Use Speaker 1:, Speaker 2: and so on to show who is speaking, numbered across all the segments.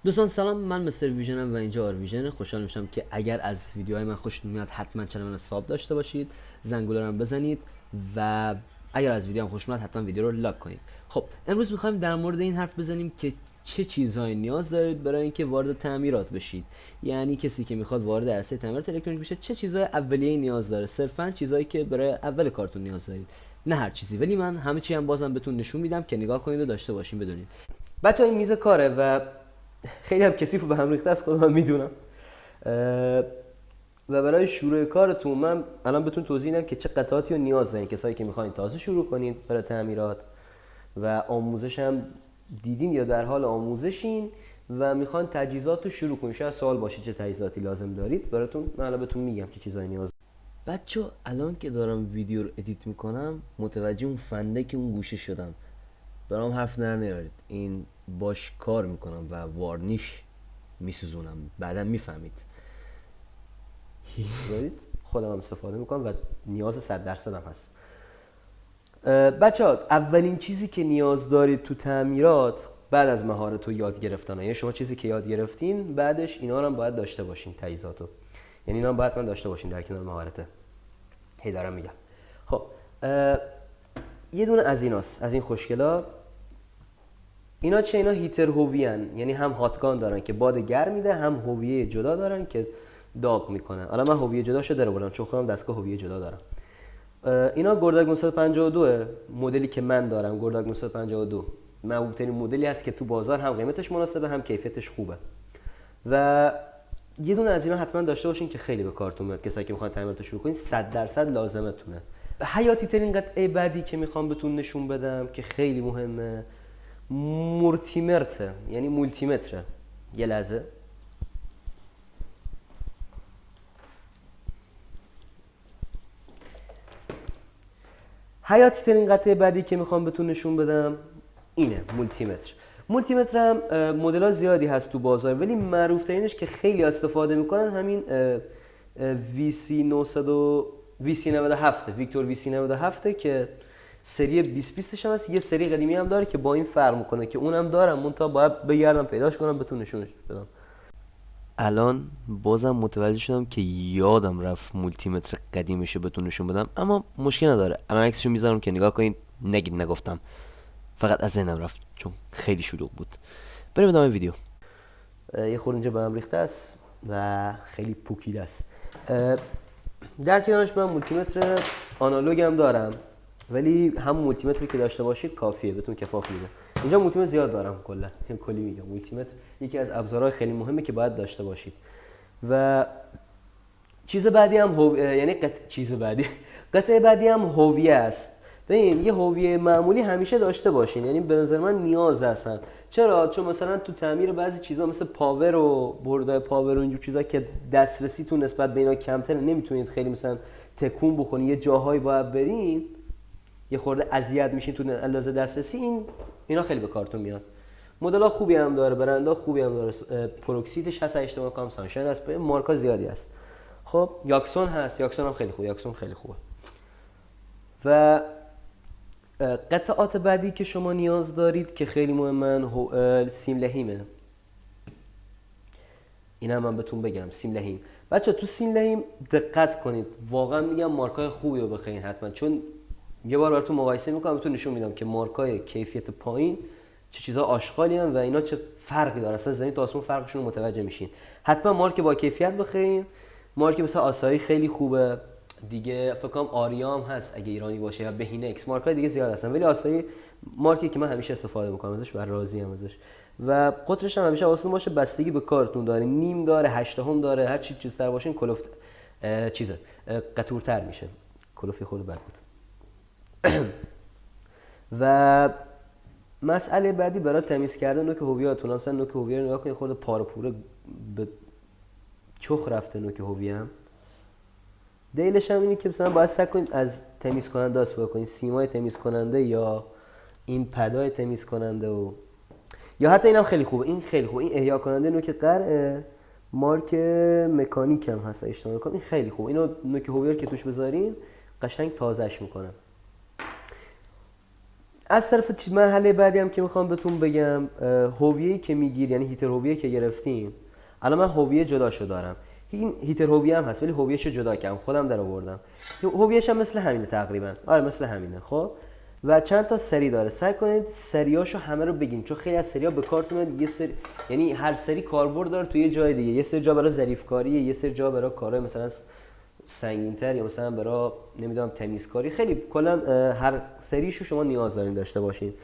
Speaker 1: دوستان سلام، من مستر ویژنم و اینجا آر ویژن. خوشحال میشم که اگر از ویدیوهای من خوشتون میاد حتما چنل من ساب داشته باشید، زنگوله رو بزنید و اگر از ویدیو هم خوشتون میاد حتما ویدیو رو لایک کنید. خب امروز میخوایم در مورد این حرف بزنیم که چه چیزهایی نیاز دارید برای اینکه وارد تعمیرات بشید. یعنی کسی که میخواد وارد عرصه تعمیرات الکترونیک بشه چه چیزهای اولیه‌ای نیاز داره، صرفا چیزهایی که برای اول کارتون نیاز دارید، نه هر چیزی. ولی من همه چی هم بازم بهتون نشون میدم که نگاه کنید و داشته باشین بدونید. بچه‌ها این میز کاره و خیلی هم کثیف و به هم ریخته است، خودم میدونم. و برای شروع کارتون من الان بهتون توضیح میدم که چه قطعاتی رو نیاز دارین، کسایی که میخواین تازه شروع کنید برای تعمیرات و آموزش هم دیدین یا در حال آموزشین و میخوان تجهیزات رو شروع کنین. شاید سوال باشه چه تجهیزاتی لازم دارید براتون، من الان بهتون میگم چه چیزایی نیاز. بچه الان که دارم ویدیو رو ادیت میکنم متوجه اون فندک اون گوشه شدم. برام حرف نیارید، این باش کار میکنم و وارنیش میسوزونم، بعدا میفهمید. دارید خودم هم استفاده میکنم و نیاز 100% هم هست. بچه ها اولین چیزی که نیاز دارید تو تعمیرات بعد از مهارت و یاد گرفتن، یعنی شما چیزی که یاد گرفتین بعدش اینا رو هم باید داشته باشین، تجهیزاتو، یعنی اینا هم باید من داشته باشین در کنار مهارته. هی دارم میگم. خب یه دونه از ایناست، از این خوشگلا. اینا چه؟ اینا هیتر هوویان، یعنی هم هاتگان دارن که باد گرم میده، هم هویه جدا دارن که داغ میکنه. حالا من هویه جداشو در آوردم چون خودم دستگاه هویه جدا دارم. اینا گورداگ 952 مدلی که من دارم، گورداگ 952 محبوب ترین مدلی هست که تو بازار هم قیمتش مناسبه هم کیفیتش خوبه. و یه دونه از اینا حتما داشته باشین که خیلی به کارتون میاد، کسایی که میخوان تعمیرات شروع کنین 100% لازمتونه. حیاتی ترین قطعه بعدی که میخوام بهتون نشون بدم که خیلی مهمه مولتیمتره، یعنی مولتیمتره. یه لحظه. حیاتی ترین قطعه بعدی که میخوام بهتون نشون بدم اینه، مولتیمتر. مولتیمتر هم مدل ها زیادی هست تو بازار، ولی معروف ترینش که خیلی استفاده میکنن همین VC97 ویکتور VC97 که سری 2020 هم هست. یه سری قدیمی هم داره که با این فرق میکنه که اونم دارم، منتها باید بگردم پیداش کنم بهتون نشونش بدم. الان بازم متوجه شدم که یادم رفت مولتیمتر قدیمشو بهتون نشون بدم، اما مشکل نداره، الان عکسشو میذارم که نگاه کنید، نگید نگفتم، فقط از ذهنم رفت چون خیلی شلوغ بود. بریم ادامه ویدیو. یه خورده اینجا به هم ریخته است و خیلی پوکیده است. در کنارش من مولتیمتر آنالوگ هم دارم، ولی هم مولتیمتری که داشته باشید کافیه، بهتون کفاف میده. اینجا مولتیمتر زیاد دارم، کلی میگم. مولتیمتر یکی از ابزارهای خیلی مهمه که باید داشته باشید. و چیز بعدی هم یعنی قطعه بعدی هم هویه است. ببین یه هویه معمولی همیشه داشته باشین، یعنی به نظر من نیاز هستن. چرا؟ چون مثلا تو تعمیر بعضی چیزا مثل پاور و بردای پاور و اینجور چیزا که دسترسیتون نسبت به اینا کمتره، نمیتونید خیلی مثلا تکون بخورین، یه جاهایی باید برین، یه خورده اذیت میشین تو اندازه دسترسی. اینا خیلی به کارتون میاد. مدل‌ها خوبی هم داره، برندها خوبی هم داره. پروکسیتش هست، اجتماع کام سانشاین هست، مارکا زیادی هست. خب یاکسون هست، یاکسون هم خیلی خوبه، یاکسون خیلی خوبه. و قطعات بعدی که شما نیاز دارید که خیلی مهمن سیم لحیمه. این هم من بهتون بگم، سیم لحیم. بچه تو سیم لحیم دقت کنید، واقعا میگم مارکای خوبی رو بخرید حتما، چون یه بار براتون مقایسه میکنم بهتون نشون میدم که مارکای کیفیت پایین چه چیزا آشغالی ان و اینا چه فرقی داره، اصلا زمین تا آسمون فرقشون رو متوجه میشین. حتما مارک با کیفیت بخرید. مارک مثلا آسایی خیلی خوبه دیگه، فکر کنم آریام هست اگه ایرانی باشه، یا بهینکس. مارکای دیگه زیاد هستن، ولی آسایی مارکی که من همیشه استفاده میکنم ازش و راضی ام ازش. و قطرش هم همیشه حواستون باشه بستگی به کارتون داره، نیم داره، 8 هم داره، هر چی چیزتر باشین کلفت چیزه قطورتر میشه. کلفی خود بد بود. و مسئله بعدی برای تمیز کردن نوک هویه‌تون، مثلا نوک هویه رو نگاه کنید، خورده پاره پوره به چخ رفته نوک هویه‌ام. دلیلش هم اینه که مثلا باید سعی کنید از تمیز کننده استفاده کنید، سیمای تمیز کننده یا این پدای تمیز کننده، و یا حتی اینم خیلی خوبه. این خیلی خوبه، این احیا کننده نوک قرعه، مارک مکانیک هم هست اشتباه کنم، این خیلی خوبه. اینو نوک هویه که توش بذارین قشنگ تازهش میکنه. از طرف مرحله بعدی هم که میخوام بهتون بگم، هویه‌ای که میگیر، یعنی هیتر هویه که گرفتیم. الان من هویه جداشو دارم، این هیتر هویه هم هست ولی هویهشو جدا کردم، خودم در آوردم. هویهش هم مثل همینه تقریبا، آره مثل همینه. خب و چند تا سری داره، سعی کنید سریاشو همه رو بگین، چون خیلی از سری‌ها به کارتون میاد. یه سری یعنی هر سری کاربرد داره توی یه جای دیگه، یه سری جا برای ظریف کاریه، یه سری جا برای کارهای مثلا سنگین‌تر، یا مثلا برای نمیدونم تمیزکاری. خیلی کلا هر سریشو شما نیاز دارین داشته باشین.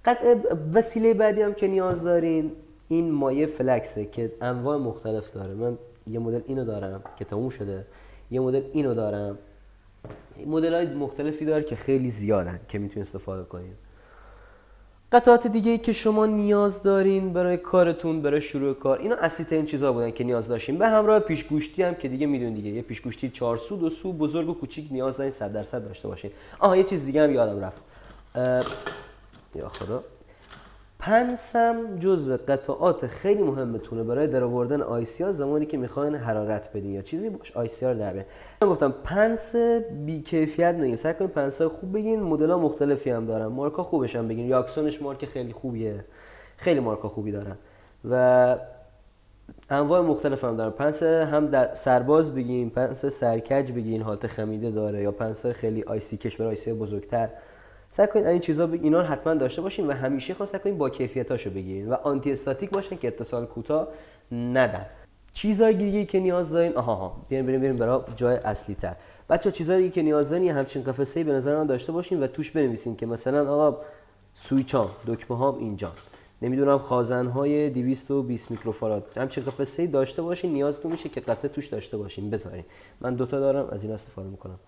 Speaker 1: قطع وسیله بعدی هم که نیاز دارین این مایع فلکسه که انواع مختلف داره. من یه مدل اینو دارم که تموم شده، یه مدل اینو دارم. مدل‌های مختلفی داره که خیلی زیادن که میتونید استفاده کنین. قطعات دیگه ای که شما نیاز دارین برای کارتون، برای شروع کار، اینا اصلی ترین چیزا بودن که نیاز داشتین. به همراه پیشگوشتی هم که دیگه میدونید دیگه، یه پیشگوشتی 4 سو، 2 سو، بزرگ و کوچیک نیاز دارین 100% داشته باشین. یه چیز دیگه هم یادم رفت. یا خدا، پنسم جزو قطعات خیلی مهمتونه برای درآوردن آیسی ها زمانی که میخواین حرارت بدین یا چیزی باش آیسی ها رو در بیارین. من گفتم پنس بی کیفیت نگین، سعی کنین پنس های خوب بگین. مدل ها مختلفی هم دارن، مارکا خوبش هم بگین. یاکسونش مارک خیلی خوبیه، خیلی مارکا خوبی دارن و انواع مختلف هم دارن. پنس هم در سرباز بگین، پنس سرکج بگین، حالت خمیده داره، یا پنس های خیلی آیسی کش برای آیسی بزرگتر. سعی کنید این چیزا اینا رو حتما داشته باشین و همیشه سعی کنید با کیفیتاشو بگیرین و آنتی استاتیک باشن که اتصال کوتاه ندن. چیزای دیگه که نیاز دارین، بریم برای جای اصلی تر. بچا چیزای دیگه که نیاز دارین همچین قفسه‌ای به نظر من داشته باشین و توش بنویسین که مثلا آقا سویچام، دکمه‌هام اینجا، نمیدونم خازن‌های 220 میکروفاراد، همچین قفسه‌ای داشته باشین. نیازتون میشه که قطعه توش داشته باشین، بذارین. من دوتا دارم، از این استفاده میکنم.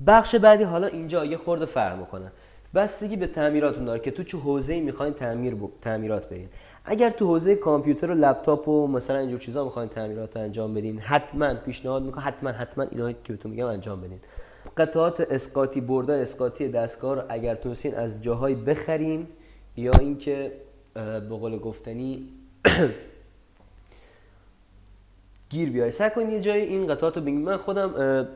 Speaker 1: بخش بعدی حالا اینجا یه خورده فرق میکنه، بستگی به تعمیراتون داره که تو چه حوزه‌ای میخواین تعمیرات برین. اگر تو حوزه کامپیوتر و لپتاپ و مثلا اینجور چیزا میخواین تعمیرات انجام بدین، حتما پیشنهاد میکنم حتما اینا که بهتون میگم انجام بدین. قطعات اسقاطی، بردای اسقاطی دستگاه رو اگر تونستین از جاهای بخرین یا اینکه به قول گفتنی گیر بیارید، سعی کنید یه جای این قطعات رو بگیرید. من خودم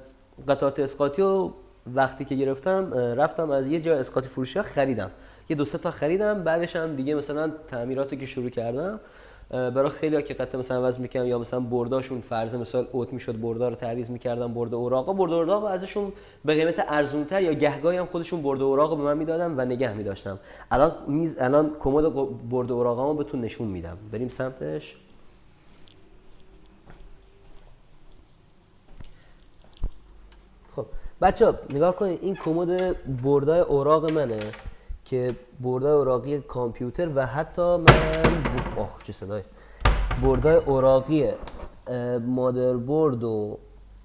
Speaker 1: قطعات اسقاطی رو وقتی که گرفتم رفتم از یه جای اسقاطی فروشی خریدم، یه 2-3 تا خریدم. بعدش هم دیگه مثلا تعمیراتی که شروع کردم برای خیلی‌ها که قطعه مثلا عوض می‌کردم یا مثلا برداشون فرض مثال اوت میشد، بردا رو تعویض می‌کردم، برد اوراق ازشون به قیمت ارزان‌تر یا گهگاهی هم خودشون برد اوراق به من میدادن و نگه می‌داشتم. الان کمد برد اوراقامو بهتون نشون میدم، بریم سمتش. خب بچه‌ها نگاه کنید، این کمد بردای اوراق منه که بردای اوراقی کامپیوتر و حتی من چه صدای بردای اوراقی مادربرد و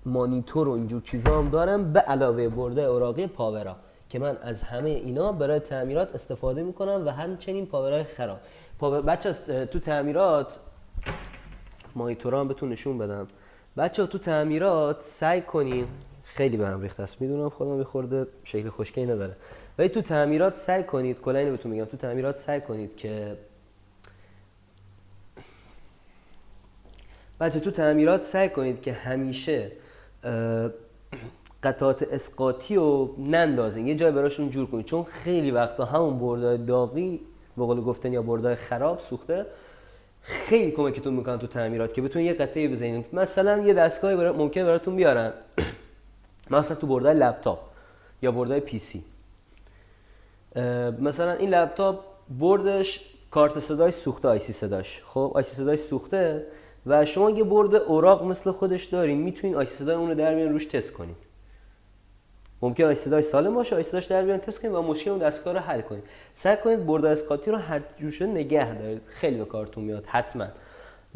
Speaker 1: مانیتور و اینجور چیزا هم دارم، به علاوه بردای اوراقی پاورا که من از همه اینا برای تعمیرات استفاده میکنم و همچنین پاورای خراب. بچه‌ها تو تعمیرات مانیتورا هم بهتون نشون بدم. بچه‌ها تو تعمیرات سعی کنین، خیلی به هم ریخته است میدونم، خودم خورده شکل خوشگلی نداره، ولی تو تعمیرات سعی کنید، کلا اینو بهتون میگم، تو تعمیرات سعی کنید که همیشه قطعات اسقاطی رو نندازین، یه جای براشون جور کنید، چون خیلی وقتا همون بردای داغی به قول گفتن یا بردای خراب سوخته خیلی کمکتون میکنن تو تعمیرات که بتونین یه قطعه بزنین. مثلا یه دستگاهی ممکن براتون بیارن مثلا تو بردای لپتاپ یا بردای پی سی، مثلا این لپتاپ بردش کارت صداش سوخته، آی سی صداش، خب آی سی صداش سوخته و شما یه برد اوراق مثل خودش دارین، میتونین آی سی صدای اون رو در بیارین روش تست کنین. ممکن آی سی صداش سالم باشه، آی سی صداش در بیارین تست کنین و مشکل اون دستگاه رو حل کنین. سعی کنید برد اسقاطی رو هر جور شده نگه دارید، خیلی به کارتون میاد حتما.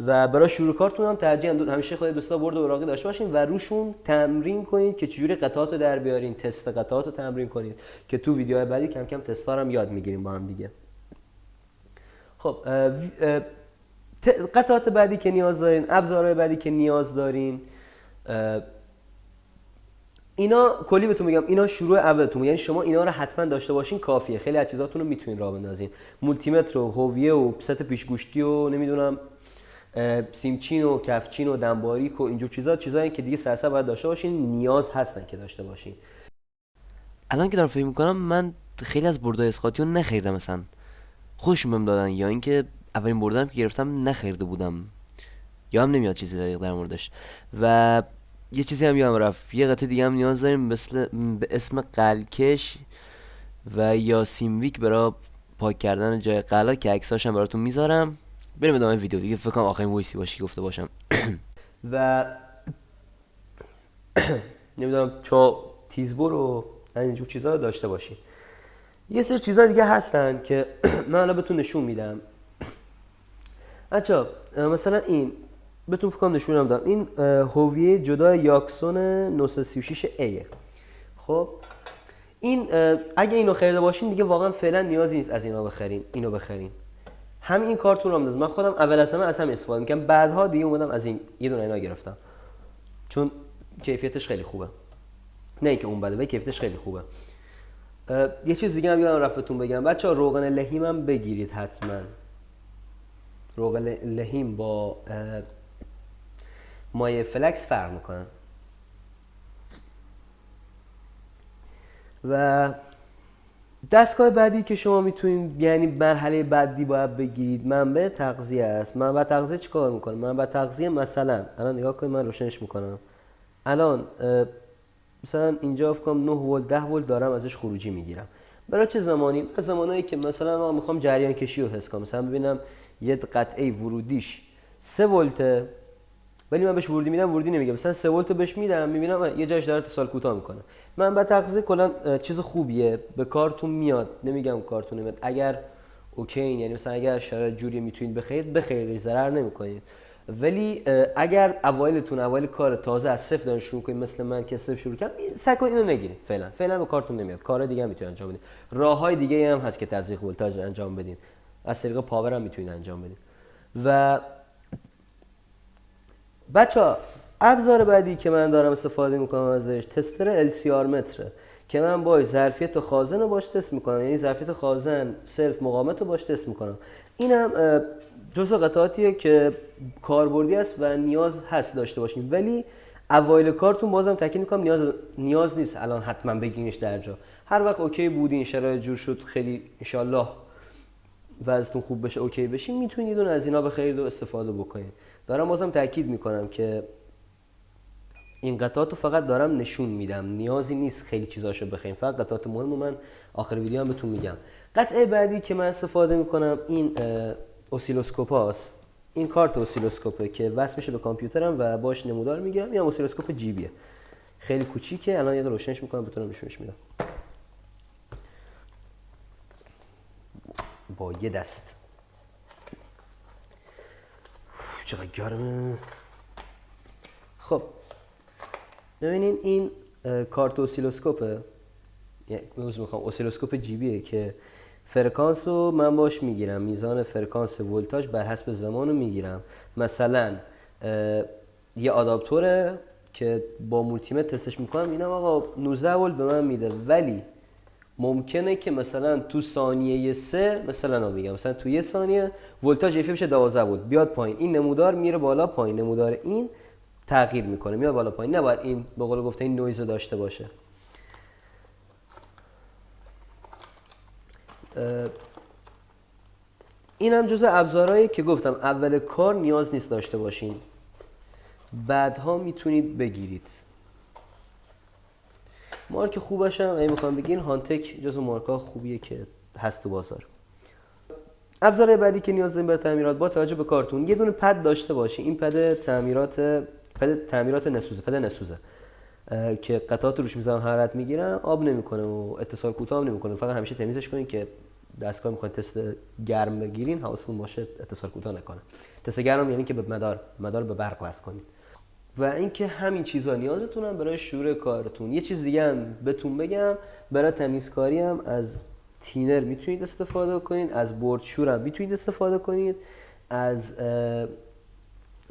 Speaker 1: و برای شروع کارتون هم ترجیحاً همیشه خودت دوستا برد اوراقی داشته باشین و روشون تمرین کنید که چجوری قطعات رو در بیارین، تست قطعات رو تمرین کنید که تو ویدیوهای بعدی کم کم تستا رو هم یاد میگیریم با هم دیگه. خب قطعات بعدی که نیاز دارین، ابزارهای بعدی که نیاز دارین، اینا کلی بهتون میگم، اینا شروع اولتون، یعنی شما اینا رو حتما داشته باشین کافیه. خیلی از چیزاتون رو میتونین راه بندازین، مولتی متر و هویه و ست پیشگوشتی و نمیدونم سیمچین و کفچین و دنباریک و اینجور چیزایی که دیگه سرسر باید داشته باشین، نیاز هستن که داشته باشین. الان که دارم فکر میکنم من خیلی از بردای اسقاطی رو نخریدم، مثلا خودشون بهم دادن، یا اینکه اولین بردم که گرفتم نخریده بودم، یا هم نمیاد چیزی دقیق در موردش. و یه چیزی هم یادم رفت، یه قطعه دیگه هم نیاز داریم به اسم قلکش و یا سیمویک برای پاک کردن جای قلا که عکساش هم براتون میذارم. بریم ادامه ویدیو دیگه، فکر کنم آخرین وایسی باشه که گفته باشم. و نمیدونم چا تیزبر و اینجور چیزا رو داشته باشی. یه سری چیزا دیگه هستن که من الان بهتون نشون میدم. بچا مثلا این بهتون فکر کنم نشونم دادم، این هویه جدا یاکسون 936 A. خب این اگه اینو خریده باشین دیگه واقعا فعلا نیازی نیست از اینو بخرین. همین این کارتون رو میذارم. من خودم اول از همه استفاده میکنم، بعدها دیگه اومدم از این یه دونه اینا گرفتم چون کیفیتش خیلی خوبه. نه اینکه اون بده، ولی کیفیتش خیلی خوبه. یه چیز دیگه هم یادم رفت بهتون بگم، بچه‌ها روغن لحیم هم بگیرید حتما. روغن لحیم با مایع فلکس فرق میکنن. و دستگاه بعدی که شما میتونید، یعنی مرحله بعدی باید بگیرید، منبع تغذیه است. منبع تغذیه چیکار میکنه؟ منبع تغذیه مثلا الان نگاه کنید، من روشنش میکنم. الان مثلا اینجا فکر کنم 9 ولت 10 ولت دارم ازش خروجی میگیرم. برای چه زمانی؟ برای زمانایی که مثلا من میخوام جریان کشی رو حس کنم، مثلا ببینم یه قطعه ورودیش 3 ولته ولی من بهش ورودی میدم، ورودی نمیگم، مثلا 3 ولت بهش میدم، میبینم یه جاش داره اتصال کوتاه میکنه. منبع تغذیه کلا چیز خوبیه، به کارتون میاد، نمیگم کارتون نمیاد، اگر اوکی، یعنی مثلا اگر شرایط جوری میتونید بخرید ضرر نمیکنید. ولی اگر اوایل کار تازه از صفر دارین شروع کنید، مثل من که صفر شروع کردم، سعی کنید اینو نگیرید. فعلا به کارتون نمیاد. کار دیگه هم میتونید انجام بدین. راههای دیگه هم هست که تزریق ولتاژ انجام بدین، از طریق پاور هم میتونید انجام بدین. و بچه‌ها ابزار بعدی که من دارم استفاده میکنم ازش تستر LCR متره که من باش ظرفیت خازن رو باش تست میکنم، یعنی ظرفیت خازن سلف مقاومت رو باش تست میکنم. اینم جزء قطعاتیه که کاربردی است و نیاز هست داشته باشیم، ولی اوایل کارتون بازم تاکید میکنم نیاز نیست الان حتما بگیرینش در جا. هر وقت اوکی بودین، شرایط جور شد، خیلی ان وضعتون خوب بشه، اوکی بشین، میتونید اون از اینا بخرید و استفاده بکنید. دارم بازم تاکید میکنم که این قطعات رو فقط دارم نشون میدم، نیازی نیست خیلی چیزاشو بخرید، فقط قطعات مهمو من آخر ویدیو هم بهتون میگم. قطعه بعدی که من استفاده میکنم این اسیلوسکوپ هاست. این کارت اسیلوسکوپه که وصل میشه به کامپیوترم و باش نمودار میگیرم. این اسیلوسکوپ جیبیه، خیلی کوچیکه. الان یه روشنش میکنم بتونم نشونش میدم با یه دست. چقدر گرمه. خب ببینین این کارت اسیلوسکوپه، یعنی میخوام اسیلوسکوپ جیبیه که فرکانس رو من باش میگیرم، میزان فرکانس ولتاژ بر حسب زمان رو میگیرم. مثلا یه آداپتوره که با مولتیمتر تستش میکنم، اینم آقا 19 ولت به من میده، ولی ممکنه که مثلا تو ثانیه 3 مثلا میگم مثلا تو یه ثانیه ولتاژ ایفی بشه 12 ولت بیاد پایین، این نمودار میره بالا پایین، نمودار این تغییر میکنه میاد بالا پایین. نباید این به قول گفته این نویز رو داشته باشه. این هم جزء ابزارهایی که گفتم اول کار نیاز نیست داشته باشین، بعدها میتونید بگیرید. مارک خوبش هم اگه میخوام بگین هانتک جزء مارک‌ها خوبیه که هست تو بازار. ابزار بعدی که نیاز داریم برای تعمیرات با توجه به کارتون، یه دونه پد داشته باشی. این پد تعمیرات نسوزه که قطعات روش میذارم حرارت میگیرم، آب نمیکنه و اتصال کوتاه هم نمیکنه. فقط همیشه تمیزش کنین که دستگاه میخواین تست گرم بگیرین حواستون باشه اتصال کوتاه نکنه. تست گرم یعنی که به مدار به برق وصل کنین. و اینکه همین چیزا نیازتونن برای شروع کارتون. یه چیز دیگه هم بهتون بگم، برای تمیزکاری هم از تینر میتونید استفاده کنید، از برد شور هم میتونید استفاده کنید، از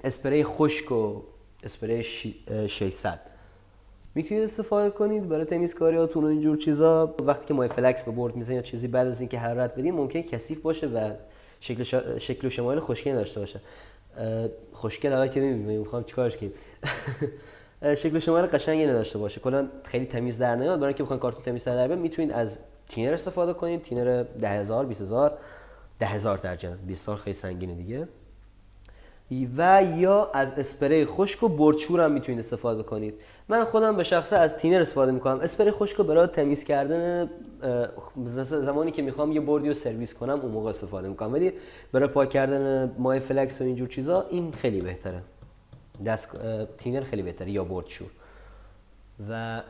Speaker 1: اسپری خشک و اسپری 600 میتونید استفاده کنید برای تمیزکاری هاتون و اینجور چیزا. وقتی که مایع فلکس به برد میزنید یا چیزی بعد از اینکه حرارت بدین ممکنه کثیف باشه و شکل و شمایل خوشگلی داشته باشه. خوشگل الان که نمی‌بینیم، میخوام چیکارش کنیم. شکل شماره قشنگی نداشته باشه، کلا خیلی تمیز در نمیاد. برای اینکه بخواید کارتون تمیز در بیاد میتونید از تینر استفاده کنید، تینر 10000 20000 10000 درجه 20000 خیلی سنگینه دیگه. و یا از اسپری خشک و بردشور هم میتونید استفاده کنید. من خودم به شخصه از تینر استفاده میکنم. اسپری خشک رو برای تمیز کردن زمانی که میخوام یه بردی رو سرویس کنم اون موقع استفاده میکنم، ولی برای پاک کردن مای فلکس و اینجور چیزا این خیلی بهتره، تینر خیلی بهتره یا بردشور. و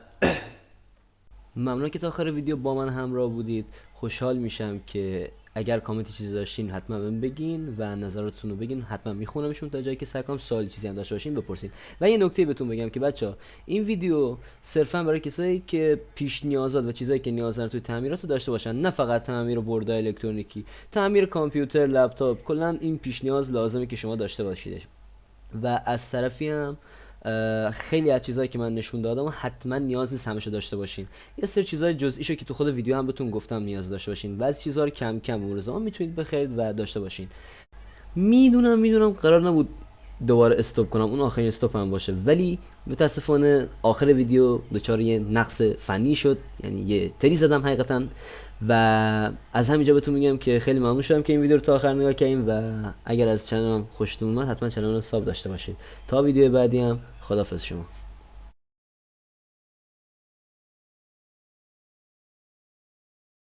Speaker 1: ممنون که تا آخر ویدیو با من همراه بودید. خوشحال میشم که اگر کامنتی چیزی داشتین حتما بهم بگین و نظراتتون رو بگین، حتما میخونمشون تا جایی که سعی کنم سوال چیزی هم داشته باشین بپرسین. و یه نکته بهتون بگم که بچه‌ها این ویدیو صرفا برای کسایی که پیش نیازات و چیزایی که نیاز دارن توی تعمیرات رو داشته باشن، نه فقط تعمیر بردهای الکترونیکی، تعمیر کامپیوتر، لپتاپ، کلا این پیش نیاز لازمه که شما داشته باشیدش. و از طرفی هم خیلی از چیزایی که من نشون دادم و حتما نیاز نیست همشو داشته باشین. یه سری چیزای جزئیشو که تو خود ویدیو هم بهتون گفتم نیاز داشته باشین. بعضی چیزا رو کم کم اون روزا میتونید بخرید و داشته باشین. میدونم قرار نبود دوباره استاپ کنم، اون آخرین استاپ هم باشه، ولی متاسفانه آخر ویدیو دچار یه نقص فنی شد، یعنی یه تری زدم حقیقتا. و از همینجا بهتون میگم که خیلی ممنون شدم که این ویدیو رو تا آخر نگاه کردین و اگر از چنلم خوشتون اومد حتما چنل رو ساب داشته باشید. تا ویدیو بعدی هم خداحافظ شما.